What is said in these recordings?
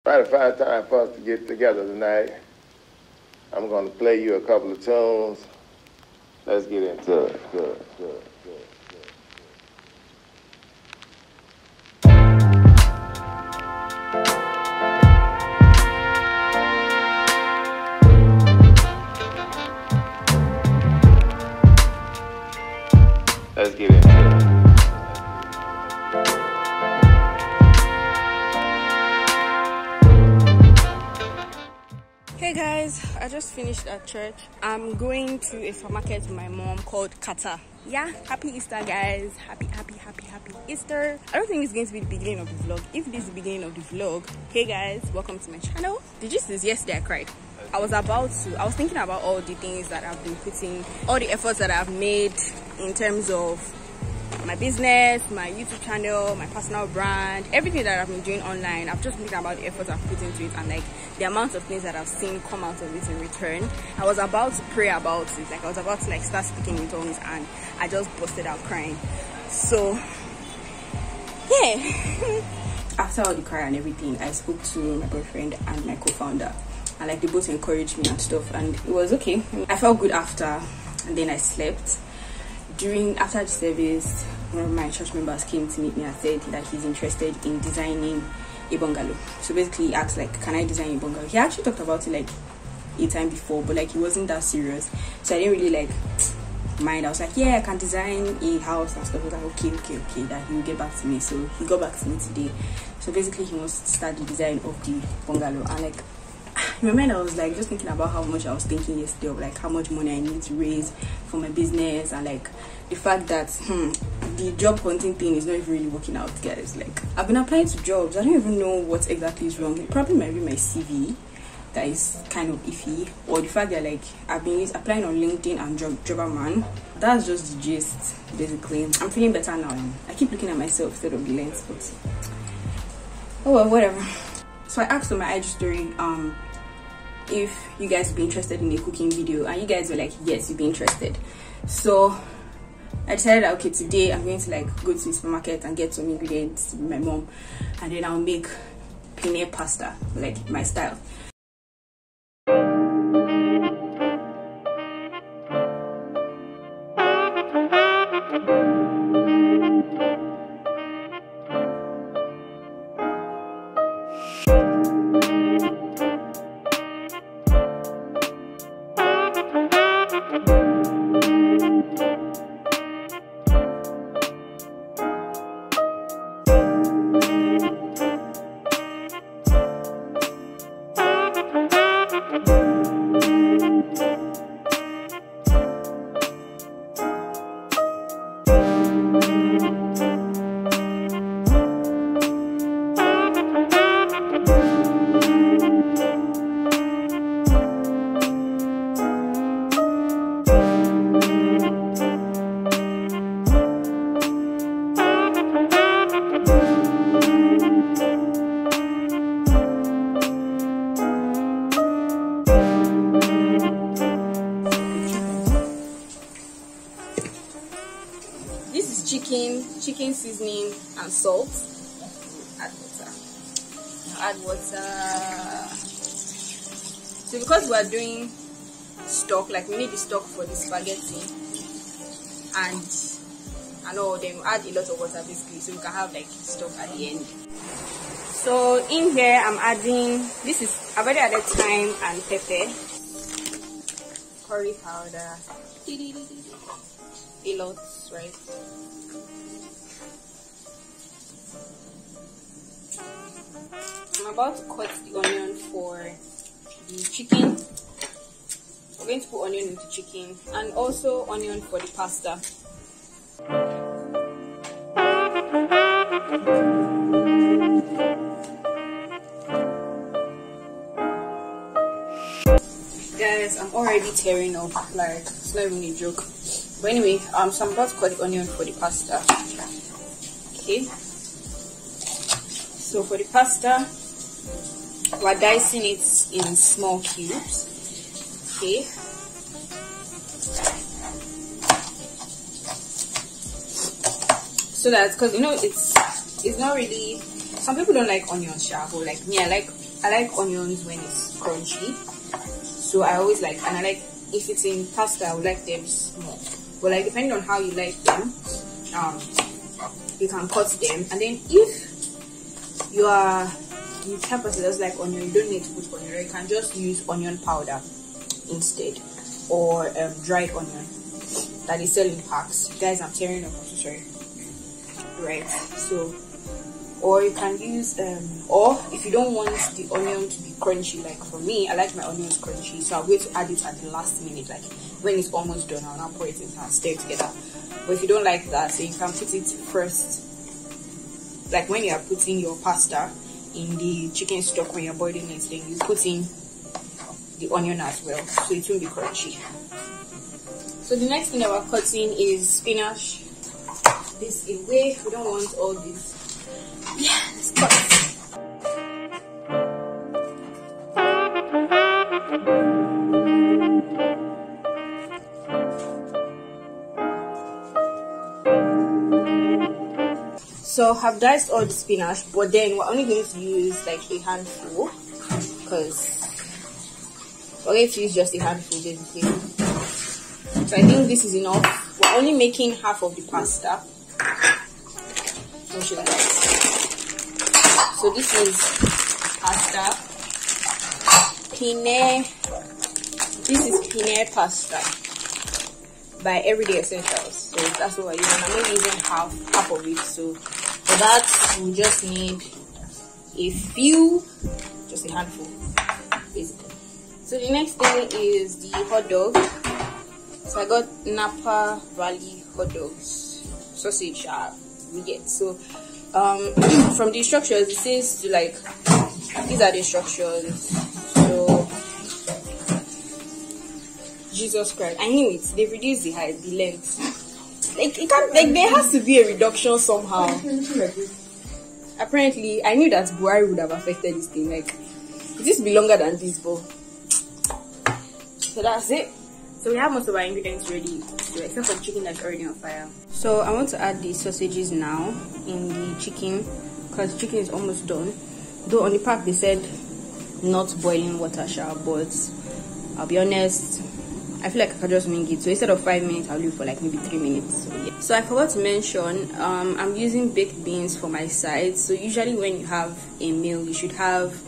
Try to find time for us to get together tonight. I'm going to play you a couple of tunes. Let's get into it. Good. Let's get into it. Hey guys, I just finished at church. I'm going to a supermarket with my mom called Kata. Yeah, happy Easter guys. Happy Easter. I don't think it's going to be the beginning of the vlog. If this is the beginning of the vlog, hey guys, welcome to my channel. The gist is yesterday I cried. I was thinking about all the things that I've been putting, all the efforts that I've made in terms of my business, my YouTube channel, my personal brand, everything that I've been doing online. I've just been thinking about the efforts I've put into it and like the amount of things that I've seen come out of it in return. I was about to pray about it, like I was about to like start speaking in tongues, and I just busted out crying. So yeah. After all the cry and everything, I spoke to my boyfriend and my co-founder, and like they both encouraged me and stuff, and it was okay. I felt good after, and then I slept. After the service, one of my church members came to meet me and said that he's interested in designing a bungalow. So basically he asked like, can I design a bungalow? He actually talked about it like a time before, but like he wasn't that serious, so I didn't really like mind. I was like, yeah, I can design a house and stuff. I was like, okay, that he will get back to me. So he got back to me today. So basically he wants to start the design of the bungalow, and like in my mind I was like just thinking about how much I was thinking yesterday of like how much money I need to raise for my business, and like the fact that the job hunting thing is not even really working out, guys. Like I've been applying to jobs, I don't even know what exactly is wrong. It probably might be my CV that is kind of iffy, or the fact that like I've been applying on LinkedIn and theshebaham. That's just the gist basically. I'm feeling better now. I keep looking at myself instead of the lens, but oh well, whatever. So I asked on my IG story if you guys would be interested in a cooking video, and you guys were like, yes, you'd be interested. So I decided that okay, today I'm going to like go to the supermarket and get some ingredients with my mom, and then I'll make penne pasta, like my style. Chicken seasoning and salt. Add water. So because we are doing stock, like we need the stock for the spaghetti, and all, then we add a lot of water basically, so we can have like stock at the end. So in here I'm adding, I've already added thyme and pepper, curry powder, a lot, right? I'm about to cut the onion for the chicken. I'm going to put onion into chicken and also onion for the pasta. Guys, I'm already tearing up, like it's not even a joke. But anyway, so I'm about to cut the onion for the pasta. Okay. So for the pasta, we're dicing it in small cubes. Okay. So that, because you know it's not really, some people don't like onions, but like me, I like I like onions when it's crunchy, so I always like, and I like, if it's in pasta, I would like them small. But like depending on how you like them, you can cut them. And then if you are the type of person that does like onion, you don't need to put onion. You can just use onion powder instead, or dried onion that is sold in packs. Guys, I'm tearing up. I'm so sorry. Right. So, or you can use or if you don't want the onion to be crunchy, like for me, I like my onions crunchy, so I'm going to add it at the last minute, like when it's almost done. I'll now pour it in and stir it together. But if you don't like that, so you can put it first, like when you are putting your pasta in the chicken stock, when you're boiling it, then you put in the onion as well, so it won't be crunchy. So the next thing that we're cutting is spinach. This away, we don't want all this. Yeah, let's cut. So I've diced all the spinach, but then we're only going to use like a handful, because we're going to use just a handful basically. So I think this is enough. We're only making half of the pasta. I'll show you guys. So this is pasta, penne. This is penne pasta by Everyday Essentials. So that's what we're using. I'm only using half of it. So for that, we just need a few, just a handful, basically. So the next thing is the hot dog. So I got Napa Valley hot dogs, sausage. We get so from the instructions it says to like, these are the instructions. So Jesus Christ, I knew it. They reduced the height, the length. Like it can't, like there has to be a reduction somehow. Apparently, I knew that Buhari would have affected this thing. Like this be longer than this, but so that's it. So we have most of our ingredients ready, except for the chicken that's already on fire. So I want to add the sausages now in the chicken, because the chicken is almost done. Though on the pack they said not boiling water, but I'll be honest, I feel like I can just wing it. So instead of 5 minutes, I'll leave for like maybe 3 minutes. So, yeah. So I forgot to mention, I'm using baked beans for my sides. So usually when you have a meal, you should have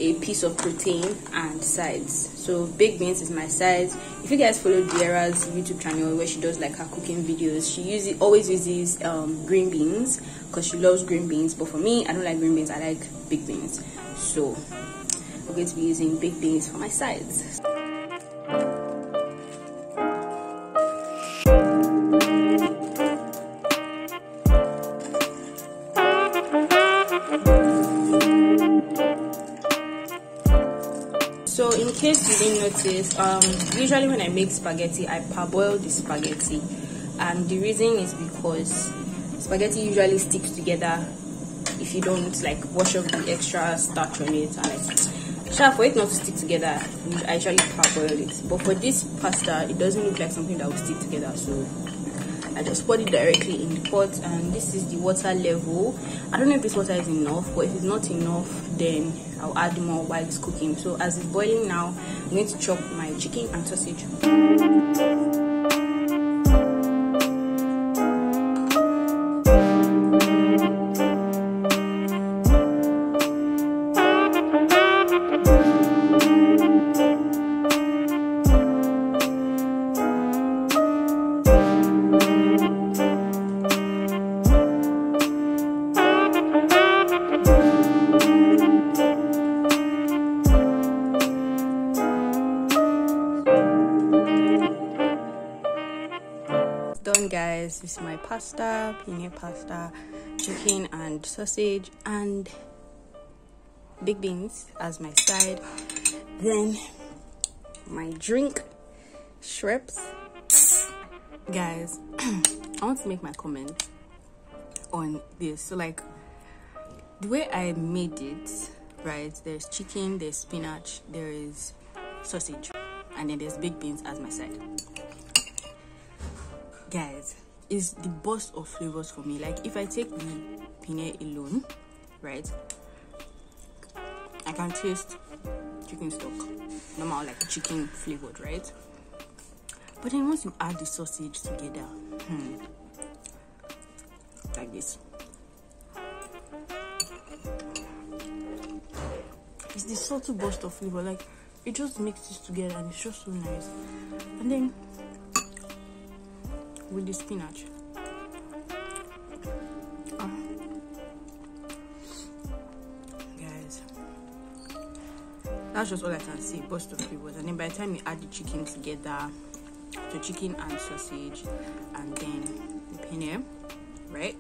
a piece of protein and sides. So baked beans is my sides. If you guys follow Diara's YouTube channel where she does like her cooking videos, she always uses green beans because she loves green beans. But for me, I don't like green beans, I like baked beans. So we're going to be using baked beans for my sides. So in case you didn't notice, usually when I make spaghetti, I parboil the spaghetti, and the reason is because spaghetti usually sticks together if you don't like wash off the extra starch on it, and like for it not to stick together, you actually parboil it. But for this pasta, it doesn't look like something that will stick together, so I just put it directly in the pot. And this is the water level. I don't know if this water is enough, but if it's not enough, then I'll add more while it's cooking. So as it's boiling now, I'm going to chop my chicken and sausage. Done, guys. This is my pasta, penne pasta, chicken and sausage, and baked beans as my side. Then my drink, shrimps. Guys, I want to make my comment on this. So like the way I made it, right, there's chicken, there's spinach, there is sausage, and then there's baked beans as my side. Guys, is the burst of flavors for me. Like if I take the penne alone, right, I can taste chicken stock, normal like chicken flavored, right? But then once you add the sausage together, like this, it's the subtle burst of flavor. Like it just mixes together and it's just so nice. And then with the spinach, guys, that's just all I can say. Burst of flavors. And then by the time you add the chicken together, the chicken and sausage, and then the penne, right?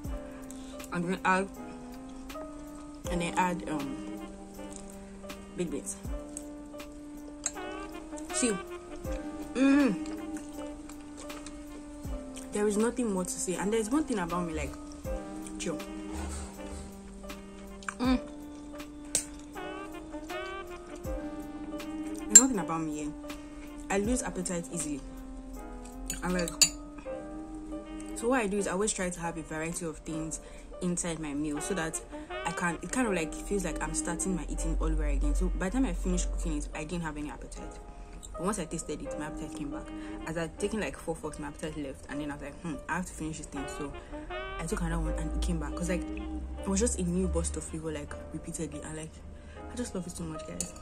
I'm gonna add, and then add big bits. See, there is nothing more to say. And there's one thing about me, like, Joe. There's nothing about me here. I lose appetite easily. And like, so what I do is I always try to have a variety of things inside my meal so that it kind of like feels like I'm starting my eating all over again. So by the time I finished cooking it, I didn't have any appetite. But once I tasted it, my appetite came back. As I'd taken like 4 forks, my appetite left, and then I was like, I have to finish this thing. So I took another one and it came back. Cause like it was just a new burst of flavor, like repeatedly, and like I just love it so much, guys.